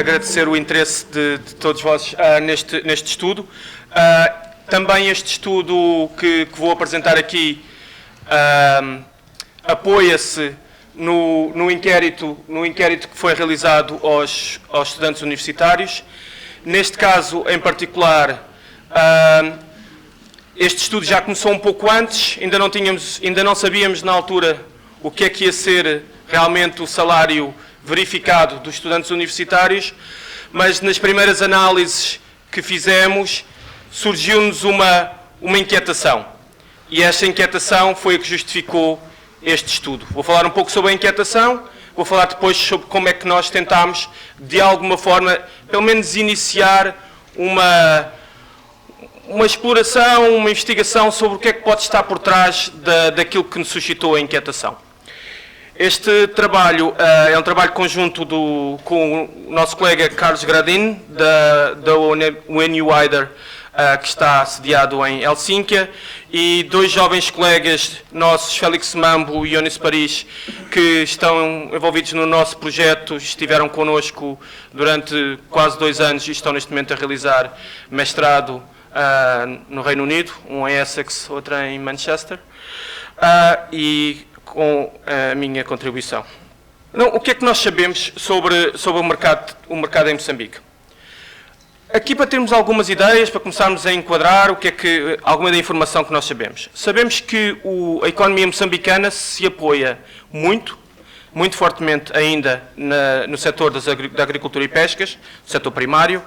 agradecer o interesse de todos vós neste estudo. Também este estudo que vou apresentar aqui apoia-se no inquérito que foi realizado aos estudantes universitários. Neste caso, em particular, este estudo já começou um pouco antes, ainda não sabíamos na altura o que é que ia ser realmente o salário verificado dos estudantes universitários, mas nas primeiras análises que fizemos surgiu-nos uma inquietação. E esta inquietação foi a que justificou este estudo. Vou falar um pouco sobre a inquietação, vou falar depois sobre como é que nós tentámos, de alguma forma, pelo menos iniciar uma exploração, uma investigação sobre o que é que pode estar por trás daquilo que nos suscitou a inquietação. Este trabalho é um trabalho conjunto com o nosso colega Carlos Gradin, da UNU Wider, que está sediado em Helsínquia, e dois jovens colegas nossos, Félix Mambo e Yonis Paris, que estão envolvidos no nosso projeto, estiveram connosco durante quase 2 anos e estão neste momento a realizar mestrado no Reino Unido, um em Essex, outro em Manchester, e com a minha contribuição. Então, o que é que nós sabemos sobre o mercado em Moçambique? Aqui para termos algumas ideias, para começarmos a enquadrar alguma da informação que nós sabemos. Sabemos que a economia moçambicana se apoia muito fortemente ainda no setor da agricultura e pescas, no setor primário.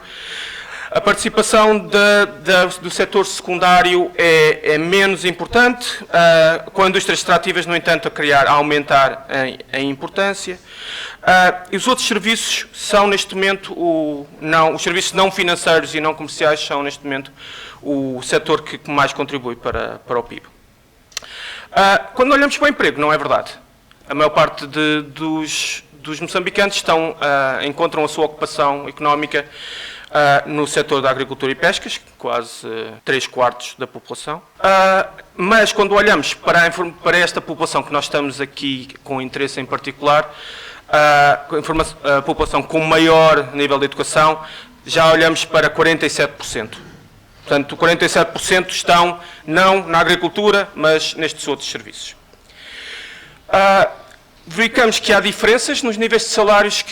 A participação do setor secundário é menos importante, com a indústria extrativas, no entanto, a aumentar em importância. E os outros serviços são, neste momento, os serviços não financeiros e não comerciais são, neste momento, o setor que mais contribui para o PIB. Quando olhamos para o emprego, não é verdade. A maior parte dos moçambicanos encontram a sua ocupação económica no setor da agricultura e pescas, quase 3/4 da população. Mas quando olhamos para esta população que nós estamos aqui com interesse em particular, a população com maior nível de educação, já olhamos para 47%. Portanto, 47% estão não na agricultura, mas nestes outros serviços. Verificamos que há diferenças nos níveis de salários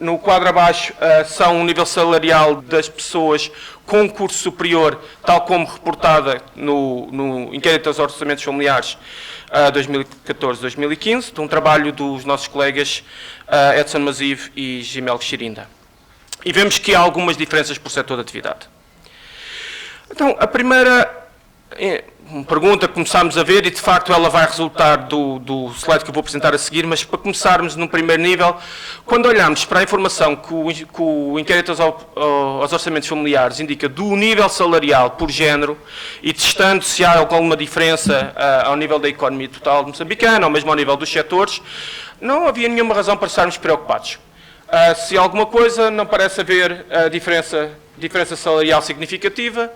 no quadro abaixo são o nível salarial das pessoas com curso superior, tal como reportada no inquérito aos orçamentos familiares 2014-2015, de um trabalho dos nossos colegas Edson Maziv e Gimel Xirinda. E vemos que há algumas diferenças por setor de atividade. Então, a primeira pergunta que começámos a ver, e de facto ela vai resultar do slide que eu vou apresentar a seguir, mas para começarmos num primeiro nível, quando olhamos para a informação que o inquérito aos orçamentos familiares indica do nível salarial por género, e testando se há alguma diferença ao nível da economia total moçambicana, ou mesmo ao nível dos setores, não havia nenhuma razão para estarmos preocupados. Se alguma coisa, não parece haver diferença salarial significativa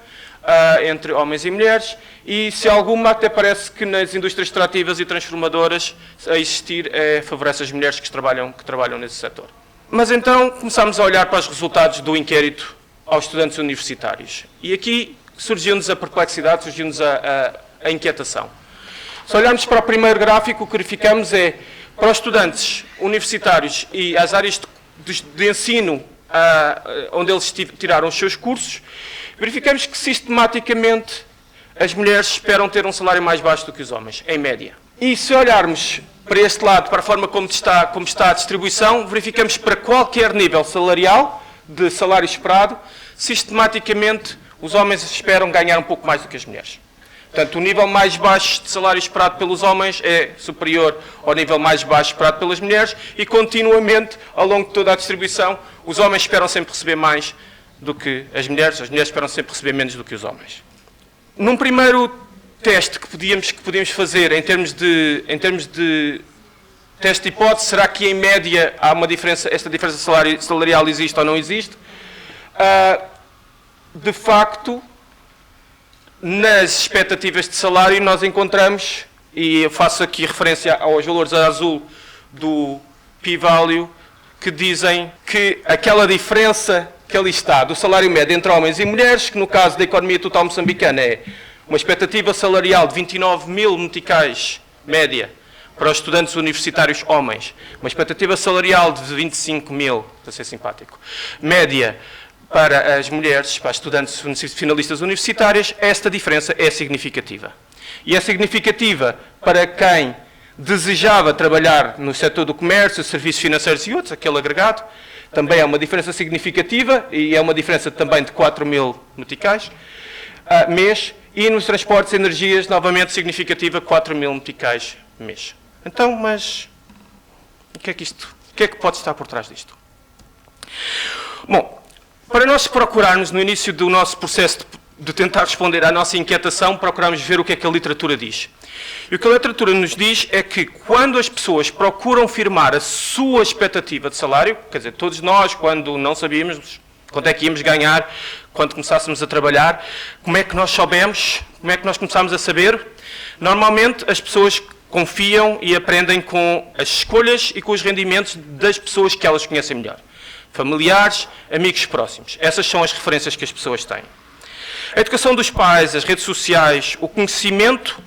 entre homens e mulheres, e se alguma, até parece que nas indústrias extrativas e transformadoras a existir favorece as mulheres que trabalham nesse setor. Mas então começámos a olhar para os resultados do inquérito aos estudantes universitários. E aqui surgiu-nos a perplexidade, surgiu-nos a inquietação. Se olharmos para o primeiro gráfico, o que verificamos é, para os estudantes universitários e as áreas de ensino onde eles tiraram os seus cursos, verificamos que sistematicamente as mulheres esperam ter um salário mais baixo do que os homens, em média. E se olharmos para este lado, para a forma como está a distribuição, verificamos para qualquer nível salarial, de salário esperado, sistematicamente os homens esperam ganhar um pouco mais do que as mulheres. Portanto, o nível mais baixo de salário esperado pelos homens é superior ao nível mais baixo esperado pelas mulheres e, continuamente, ao longo de toda a distribuição, os homens esperam sempre receber mais do que as mulheres esperam sempre receber menos do que os homens. Num primeiro teste que podíamos fazer em termos de teste de hipótese, será que em média há esta diferença salarial existe ou não existe? De facto, nas expectativas de salário nós encontramos, e eu faço aqui referência aos valores a azul do p-value, que dizem que aquela diferença que ali está do salário médio entre homens e mulheres, que no caso da economia total moçambicana é uma expectativa salarial de 29 mil meticais média para os estudantes universitários homens, uma expectativa salarial de 25 mil, para ser simpático, média para as mulheres, para as estudantes finalistas universitárias, esta diferença é significativa. E é significativa para quem desejava trabalhar no setor do comércio, serviços financeiros e outros, aquele agregado, também é uma diferença significativa, e é uma diferença também de 4 mil meticais mês, e nos transportes e energias, novamente significativa, 4 mil meticais mês. Então, mas o que é que pode estar por trás disto? Bom, para nós procurarmos, no início do nosso processo de tentar responder à nossa inquietação, procuramos ver o que é que a literatura diz. E o que a literatura nos diz é que quando as pessoas procuram firmar a sua expectativa de salário, quer dizer, todos nós, quando não sabíamos quanto é que íamos ganhar, quando começássemos a trabalhar, como é que nós soubemos, como é que nós começámos a saber? Normalmente as pessoas confiam e aprendem com as escolhas e com os rendimentos das pessoas que elas conhecem melhor. Familiares, amigos próximos. Essas são as referências que as pessoas têm. A educação dos pais, as redes sociais, o conhecimento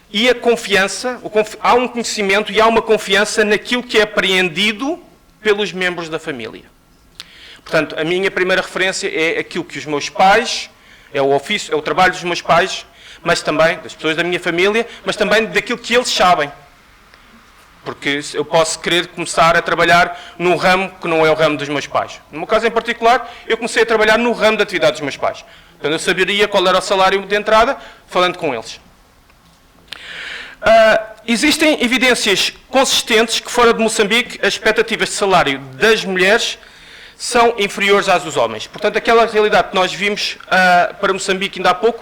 e a confiança, há um conhecimento e há uma confiança naquilo que é apreendido pelos membros da família. Portanto, a minha primeira referência é aquilo que os meus pais, é o trabalho dos meus pais, mas também das pessoas da minha família, mas também daquilo que eles sabem. Porque eu posso querer começar a trabalhar num ramo que não é o ramo dos meus pais. No meu caso em particular, eu comecei a trabalhar no ramo da atividade dos meus pais. Então eu saberia qual era o salário de entrada, falando com eles. Existem evidências consistentes que fora de Moçambique as expectativas de salário das mulheres são inferiores às dos homens. Portanto, aquela realidade que nós vimos para Moçambique ainda há pouco,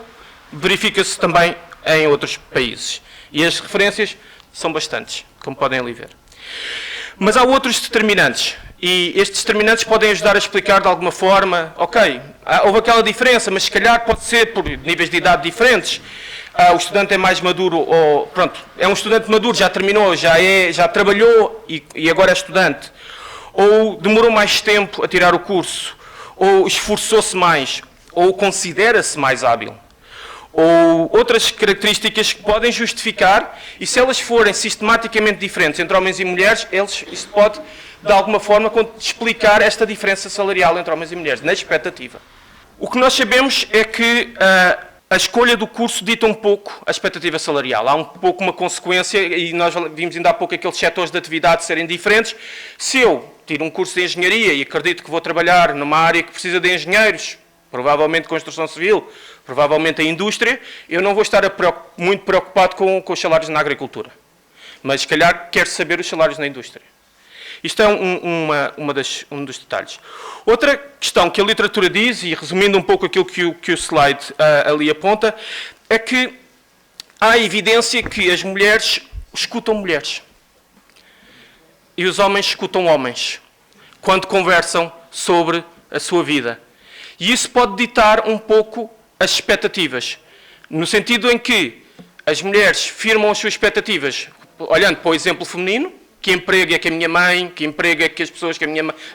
verifica-se também em outros países. E as referências são bastantes, como podem ali ver. Mas há outros determinantes, e estes determinantes podem ajudar a explicar de alguma forma, ok, houve aquela diferença, mas se calhar pode ser por níveis de idade diferentes. O estudante é mais maduro, ou pronto, é um estudante maduro, já terminou, já trabalhou e agora é estudante. Ou demorou mais tempo a tirar o curso, ou esforçou-se mais, ou considera-se mais hábil. Ou outras características que podem justificar, e se elas forem sistematicamente diferentes entre homens e mulheres, isso pode, de alguma forma, explicar esta diferença salarial entre homens e mulheres, na expectativa. O que nós sabemos é que a escolha do curso dita um pouco a expectativa salarial. Há um pouco uma consequência, e nós vimos ainda há pouco aqueles setores de atividade serem diferentes. Se eu tiro um curso de engenharia e acredito que vou trabalhar numa área que precisa de engenheiros, provavelmente construção civil, provavelmente a indústria, eu não vou estar muito preocupado com os salários na agricultura. Mas, se calhar, quero saber os salários na indústria. Isto é um dos detalhes. Outra questão que a literatura diz, e resumindo um pouco aquilo que o slide ali aponta, é que há evidência que as mulheres escutam mulheres. E os homens escutam homens, quando conversam sobre a sua vida. E isso pode ditar um pouco as expectativas, no sentido em que as mulheres firmam as suas expectativas, olhando para o exemplo feminino, que emprego é que a minha mãe, que emprego é que as pessoas que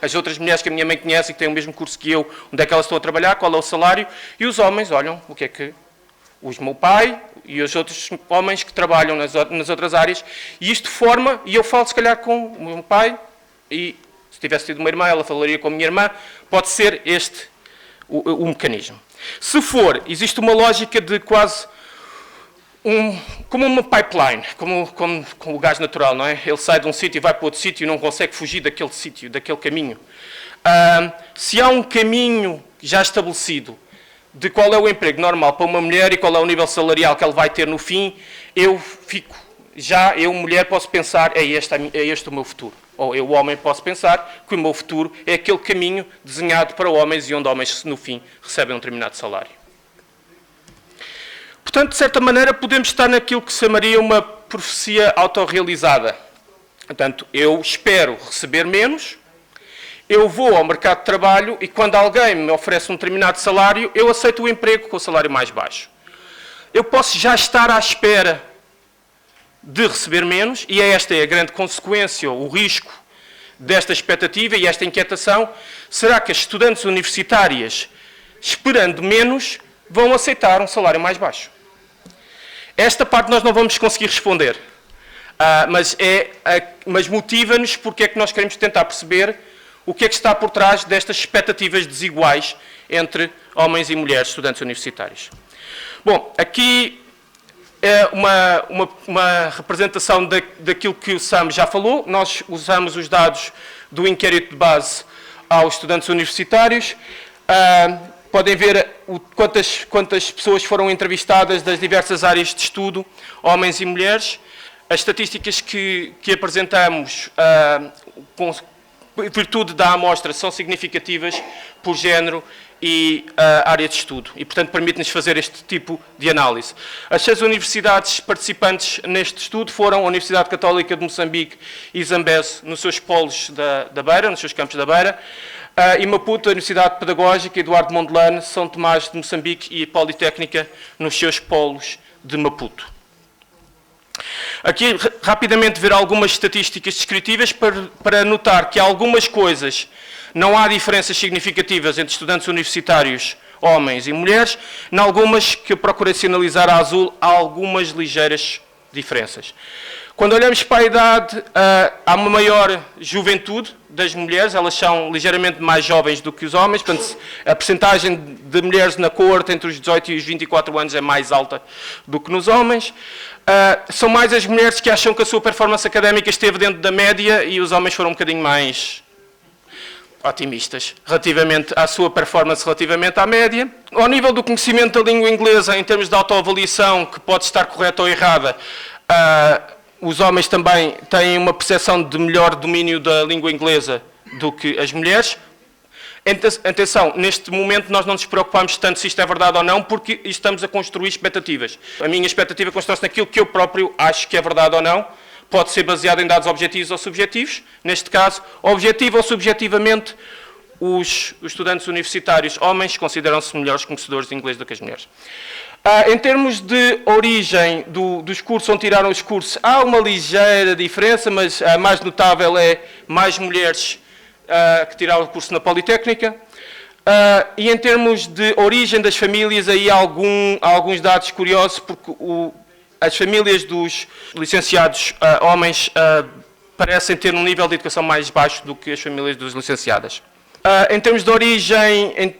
as outras mulheres que a minha mãe conhece e que têm o mesmo curso que eu, onde é que elas estão a trabalhar, qual é o salário, e os homens olham o que é que o meu pai e os outros homens que trabalham nas outras áreas, e isto forma, e eu falo se calhar com o meu pai, e se tivesse tido uma irmã, ela falaria com a minha irmã, pode ser este o mecanismo. Se for, existe uma lógica de quase como uma pipeline, como o gás natural, não é? Ele sai de um sítio e vai para outro sítio e não consegue fugir daquele sítio, daquele caminho. Se há um caminho já estabelecido de qual é o emprego normal para uma mulher e qual é o nível salarial que ela vai ter no fim, eu, mulher, posso pensar, é este o meu futuro. Ou eu, homem, posso pensar que o meu futuro é aquele caminho desenhado para homens e onde homens, no fim, recebem um determinado salário. Portanto, de certa maneira, podemos estar naquilo que se chamaria uma profecia autorrealizada. Portanto, eu espero receber menos, eu vou ao mercado de trabalho e quando alguém me oferece um determinado salário, eu aceito o emprego com o salário mais baixo. Eu posso já estar à espera de receber menos, e esta é a grande consequência, o risco desta expectativa e esta inquietação será que as estudantes universitárias, esperando menos, vão aceitar um salário mais baixo. Esta parte nós não vamos conseguir responder, mas motiva-nos porque é que nós queremos tentar perceber o que é que está por trás destas expectativas desiguais entre homens e mulheres estudantes universitários. Bom, aqui é uma representação daquilo que o Sam já falou. Nós usamos os dados do inquérito de base aos estudantes universitários. Podem ver quantas pessoas foram entrevistadas das diversas áreas de estudo, homens e mulheres. As estatísticas que apresentamos, com virtude da amostra, são significativas por género e área de estudo e, portanto, permite-nos fazer este tipo de análise. As 6 universidades participantes neste estudo foram a Universidade Católica de Moçambique e Zambeze, nos seus polos da Beira, nos seus campos da Beira, e Maputo, a Universidade Pedagógica Eduardo Mondlane, São Tomás de Moçambique e a Politécnica, nos seus polos de Maputo. Aqui, rapidamente, ver algumas estatísticas descritivas para notar que há algumas coisas, não há diferenças significativas entre estudantes universitários, homens e mulheres, em algumas que eu procurei sinalizar a azul, há algumas ligeiras diferenças. Quando olhamos para a idade, há uma maior juventude das mulheres, elas são ligeiramente mais jovens do que os homens, portanto, a percentagem de mulheres na coorte entre os 18 e os 24 anos é mais alta do que nos homens. São mais as mulheres que acham que a sua performance académica esteve dentro da média e os homens foram um bocadinho mais otimistas relativamente à sua performance relativamente à média. Ao nível do conhecimento da língua inglesa, em termos de autoavaliação, que pode estar correta ou errada, os homens também têm uma percepção de melhor domínio da língua inglesa do que as mulheres. Atenção, neste momento nós não nos preocupamos tanto se isto é verdade ou não, porque estamos a construir expectativas. A minha expectativa constrói-se naquilo que eu próprio acho que é verdade ou não. Pode ser baseado em dados objetivos ou subjetivos. Neste caso, objetivo ou subjetivamente, os estudantes universitários homens consideram-se melhores conhecedores de inglês do que as mulheres. Em termos de origem dos cursos onde tiraram os cursos, há uma ligeira diferença, mas a mais notável é mais mulheres que tiraram o curso na Politécnica. E em termos de origem das famílias, aí há alguns dados curiosos, porque as famílias dos licenciados homens parecem ter um nível de educação mais baixo do que as famílias dos licenciadas. Em termos de origem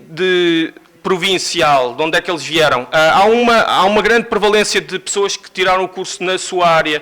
provincial, de onde é que eles vieram, há uma grande prevalência de pessoas que tiraram o curso na sua área,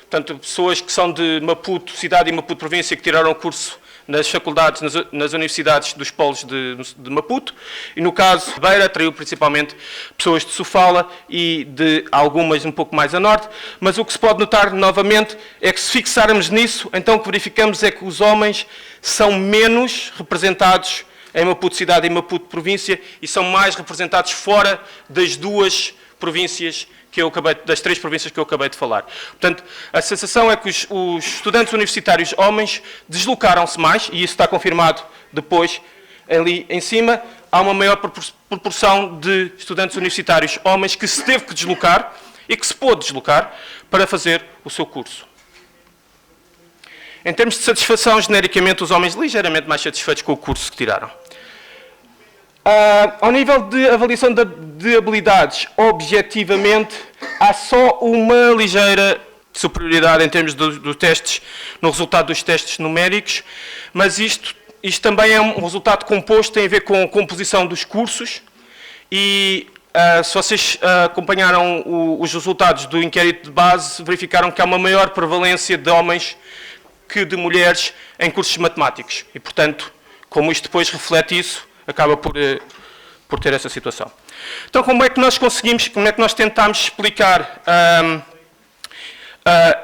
portanto, pessoas que são de Maputo, cidade e Maputo, província, que tiraram o curso nas faculdades, nas universidades dos polos de Maputo, e no caso de Beira, atraiu principalmente pessoas de Sofala e de algumas um pouco mais a norte, mas o que se pode notar novamente é que se fixarmos nisso, então o que verificamos é que os homens são menos representados em Maputo cidade e Maputo província e são mais representados fora das duas províncias das 3 províncias que eu acabei de falar. Portanto, a sensação é que os estudantes universitários homens deslocaram-se mais, e isso está confirmado depois ali em cima. Há uma maior proporção de estudantes universitários homens que se teve que deslocar e que se pôde deslocar para fazer o seu curso. Em termos de satisfação, genericamente, os homens ligeiramente mais satisfeitos com o curso que tiraram. Ao nível de avaliação de habilidades, objetivamente, há só uma ligeira superioridade em termos dos testes, no resultado dos testes numéricos, mas isto também é um resultado composto, tem a ver com a composição dos cursos, e se vocês acompanharam os resultados do inquérito de base, verificaram que há uma maior prevalência de homens que de mulheres em cursos matemáticos, e, portanto, como isto depois reflete isso, acaba por ter essa situação. Então, como é que nós tentámos explicar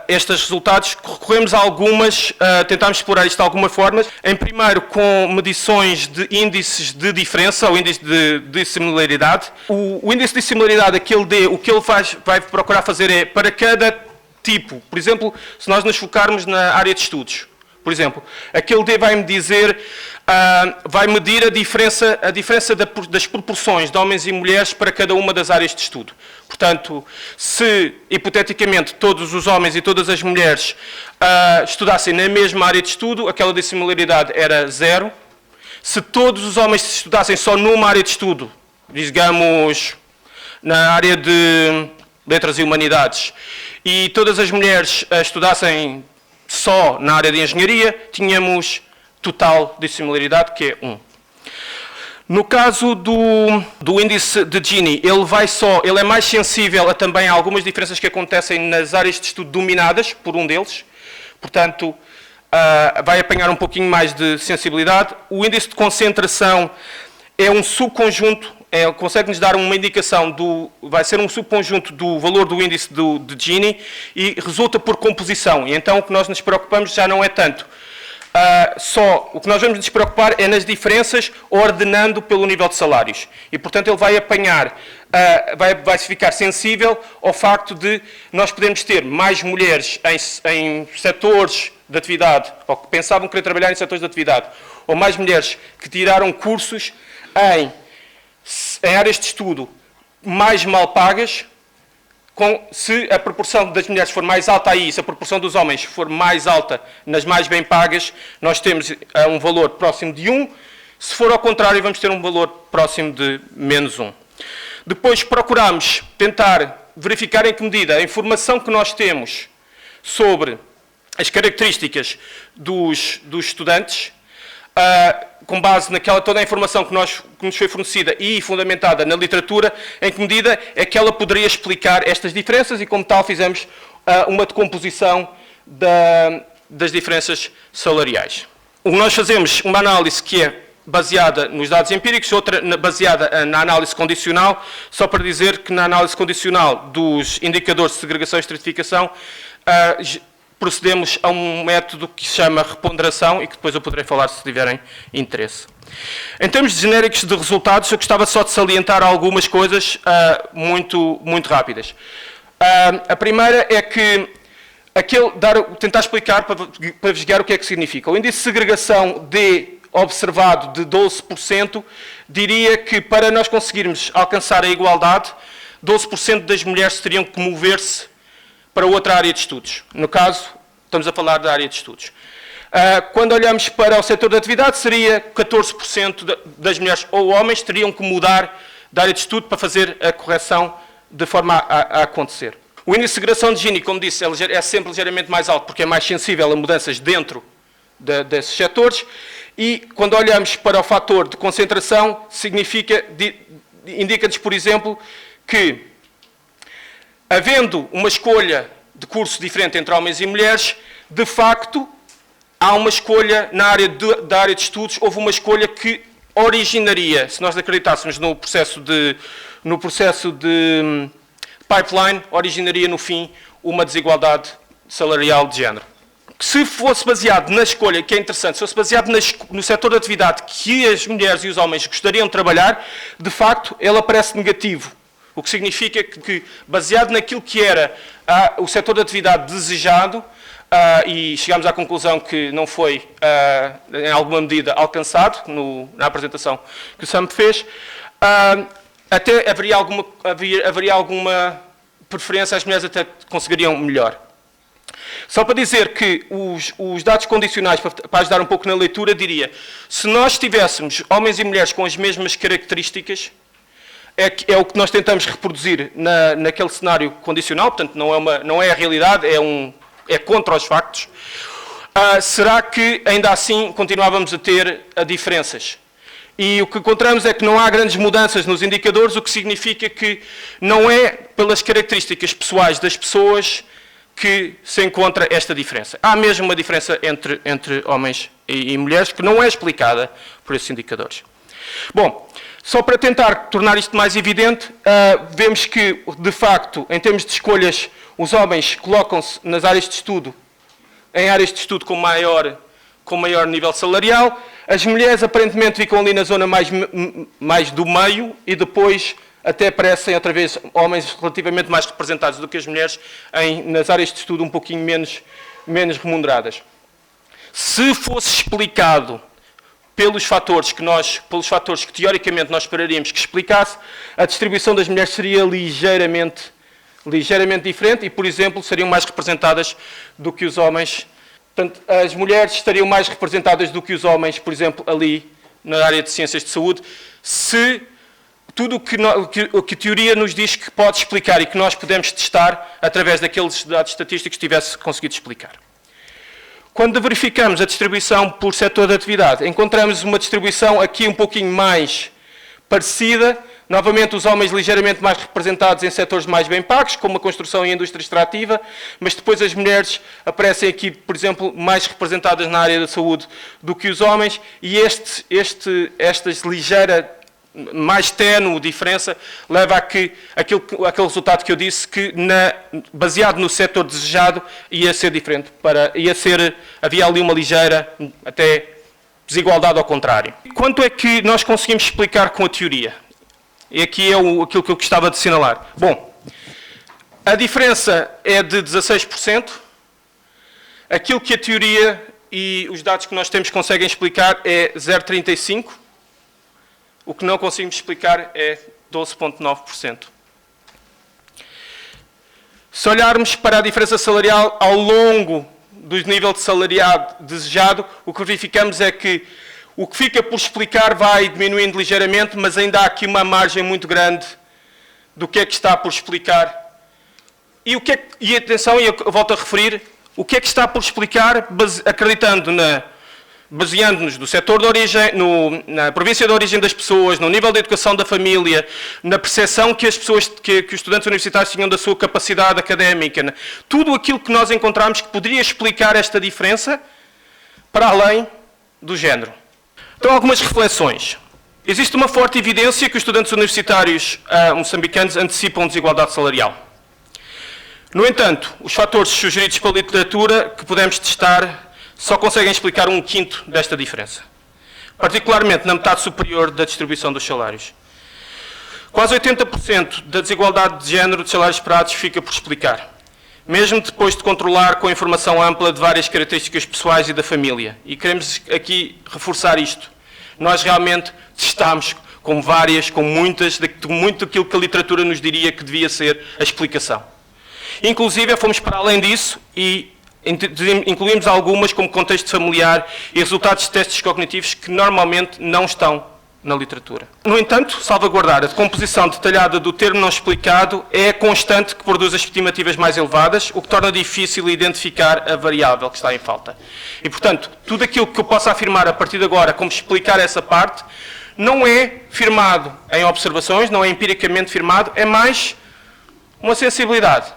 estes resultados? Recorremos a tentámos explorar isto de algumas formas. Em primeiro, com medições de índices de diferença, ou índice de similaridade. O índice de similaridade, o que ele vai procurar fazer é, para cada tipo, por exemplo, se nós nos focarmos na área de estudos, Por exemplo, aquele D vai-me dizer, vai medir a diferença das proporções de homens e mulheres para cada uma das áreas de estudo. Portanto, se, hipoteticamente, todos os homens e todas as mulheres estudassem na mesma área de estudo, aquela dissimilaridade era 0. Se todos os homens estudassem só numa área de estudo, digamos, na área de letras e humanidades, e todas as mulheres estudassem só na área de engenharia, tínhamos total dissimilaridade, que é 1. No caso do índice de Gini, ele é mais sensível a também a algumas diferenças que acontecem nas áreas de estudo dominadas por um deles, portanto, vai apanhar um pouquinho mais de sensibilidade. O índice de concentração é um subconjunto, consegue-nos dar uma indicação vai ser um subconjunto do valor do índice de Gini e resulta por composição. E então o que nós nos preocupamos já não é tanto o que nós vamos nos preocupar é nas diferenças ordenando pelo nível de salários. E, portanto, ele vai apanhar, vai ficar sensível ao facto de nós podermos ter mais mulheres em setores de atividade, ou que pensavam querer trabalhar em setores de atividade, ou mais mulheres que tiraram cursos em áreas de estudo mais mal pagas, se a proporção das mulheres for mais alta aí, se a proporção dos homens for mais alta nas mais bem pagas, nós temos um valor próximo de 1. Se for ao contrário, vamos ter um valor próximo de menos 1. Depois procuramos tentar verificar em que medida a informação que nós temos sobre as características dos estudantes, com base naquela toda a informação que nos foi fornecida e fundamentada na literatura, em que medida é que ela poderia explicar estas diferenças e, como tal, fizemos uma decomposição das diferenças salariais. Nós fazemos uma análise que é baseada nos dados empíricos, outra baseada na análise condicional, só para dizer que na análise condicional dos indicadores de segregação e estratificação, procedemos a um método que se chama reponderação e que depois eu poderei falar se tiverem interesse. Em termos de genéricos de resultados, eu gostava só de salientar algumas coisas muito rápidas. A primeira é que tentar explicar para vos guiar o que é que significa. O índice de segregação D observado de 12%, diria que para nós conseguirmos alcançar a igualdade, 12% das mulheres teriam que mover-se para outra área de estudos. No caso, estamos a falar da área de estudos. Quando olhamos para o setor de atividade, seria 14% das mulheres ou homens teriam que mudar de área de estudo para fazer a correção de forma a acontecer. O índice de segregação de Gini, como disse, é sempre ligeiramente mais alto, porque é mais sensível a mudanças dentro desses setores. E quando olhamos para o fator de concentração, indica-nos, por exemplo, que havendo uma escolha de curso diferente entre homens e mulheres, de facto, há uma escolha da área de estudos, houve uma escolha que originaria, se nós acreditássemos no processo de pipeline, originaria no fim uma desigualdade salarial de género. Se fosse baseado na escolha, que é interessante, se fosse baseado no setor de atividade que as mulheres e os homens gostariam de trabalhar, de facto, ele aparece negativo. O que significa que, baseado naquilo que era o setor de atividade desejado, e chegámos à conclusão que não foi, em alguma medida, alcançado na apresentação que o Sam fez, até haveria alguma preferência, as mulheres até conseguiriam melhor. Só para dizer que os dados condicionais, para ajudar um pouco na leitura, diria, se nós tivéssemos homens e mulheres com as mesmas características, é o que nós tentamos reproduzir naquele cenário condicional, portanto não é a realidade, é contra os factos. Será que ainda assim continuávamos a ter diferenças? E o que encontramos é que não há grandes mudanças nos indicadores, o que significa que não é pelas características pessoais das pessoas que se encontra esta diferença. Há mesmo uma diferença entre homens e mulheres que não é explicada por esses indicadores. Bom, só para tentar tornar isto mais evidente, vemos que, de facto, em termos de escolhas, os homens colocam-se nas áreas de estudo, em áreas de estudo com maior nível salarial. As mulheres, aparentemente, ficam ali na zona mais do meio e depois até aparecem, outra vez, homens relativamente mais representados do que as mulheres nas áreas de estudo um pouquinho menos remuneradas. se fosse explicado pelos fatores que teoricamente nós esperaríamos que explicasse, a distribuição das mulheres seria ligeiramente diferente e, por exemplo, seriam mais representadas do que os homens. Portanto, as mulheres estariam mais representadas do que os homens, por exemplo, ali na área de ciências de saúde, se tudo o que a teoria nos diz que pode explicar e que nós podemos testar através daqueles dados estatísticos tivesse conseguido explicar. Quando verificamos a distribuição por setor de atividade, encontramos uma distribuição aqui um pouquinho mais parecida. Novamente, os homens ligeiramente mais representados em setores mais bem pagos, como a construção e a indústria extrativa, mas depois as mulheres aparecem aqui, por exemplo, mais representadas na área da saúde do que os homens, e esta ligeira, mais ténue diferença leva a que aquele resultado que eu disse, que baseado no setor desejado, ia ser diferente. Havia ali uma ligeira, até desigualdade ao contrário. Quanto é que nós conseguimos explicar com a teoria? E aqui é aquilo que eu gostava de assinalar. Bom, a diferença é de 16%. Aquilo que a teoria e os dados que nós temos conseguem explicar é 0,35%. O que não conseguimos explicar é 12,9%. Se olharmos para a diferença salarial ao longo do nível de salariado desejado, o que verificamos é que o que fica por explicar vai diminuindo ligeiramente, mas ainda há aqui uma margem muito grande do que é que está por explicar. E atenção, e eu volto a referir, o que é que está por explicar baseando-nos no setor de origem, na província de origem das pessoas, no nível de educação da família, na percepção que que os estudantes universitários tinham da sua capacidade académica, tudo aquilo que nós encontramos que poderia explicar esta diferença para além do género. Então, algumas reflexões. Existe uma forte evidência que os estudantes universitários moçambicanos antecipam desigualdade salarial. No entanto, os fatores sugeridos pela literatura que podemos testar só conseguem explicar 1/5 desta diferença, particularmente na metade superior da distribuição dos salários. Quase 80% da desigualdade de género de salários esperados fica por explicar, mesmo depois de controlar com informação ampla de várias características pessoais e da família. E queremos aqui reforçar isto. Nós realmente testámos com muitas, muito daquilo que a literatura nos diria que devia ser a explicação. Inclusive, fomos para além disso e incluímos algumas como contexto familiar e resultados de testes cognitivos que normalmente não estão na literatura. No entanto, salvaguardar a decomposição detalhada do termo não explicado é a constante que produz as estimativas mais elevadas, o que torna difícil identificar a variável que está em falta. E, portanto, tudo aquilo que eu possa afirmar a partir de agora como explicar essa parte não é firmado em observações, não é empiricamente firmado, é mais uma sensibilidade.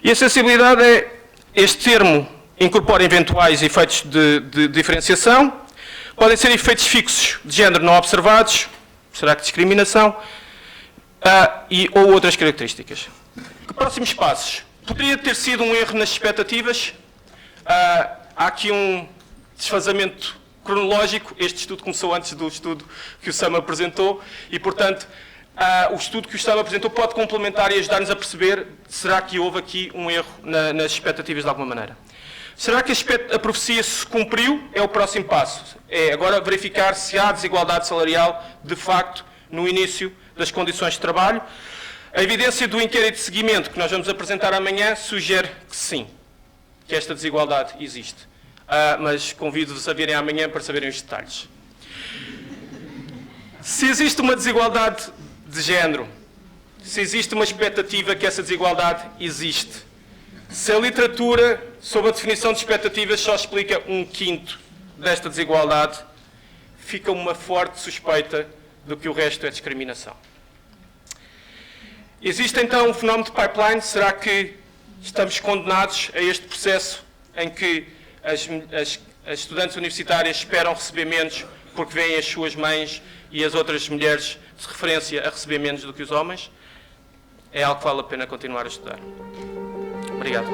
E a sensibilidade é: este termo incorpora eventuais efeitos de diferenciação, podem ser efeitos fixos de género não observados, será que discriminação, ou outras características. Próximos passos. Poderia ter sido um erro nas expectativas. Há aqui um desfazamento cronológico. Este estudo começou antes do estudo que o Sam apresentou e, portanto, o estudo que o Sam apresentou pode complementar e ajudar-nos a perceber: será que houve aqui um erro nas expectativas de alguma maneira? Será que a profecia se cumpriu? É o próximo passo. É agora verificar se há desigualdade salarial, de facto, no início das condições de trabalho. A evidência do inquérito de seguimento que nós vamos apresentar amanhã sugere que sim, que esta desigualdade existe. Mas convido-vos a virem amanhã para saberem os detalhes. Se existe uma desigualdade de género, se existe uma expectativa que essa desigualdade existe, se a literatura, sob a definição de expectativas, só explica 1/5 desta desigualdade, fica uma forte suspeita de que o resto é discriminação. Existe então um fenómeno de pipeline. Será que estamos condenados a este processo em que as estudantes universitárias esperam receber menos porque veem as suas mães e as outras mulheres de referência a receber menos do que os homens? É algo que vale a pena continuar a estudar. Obrigado.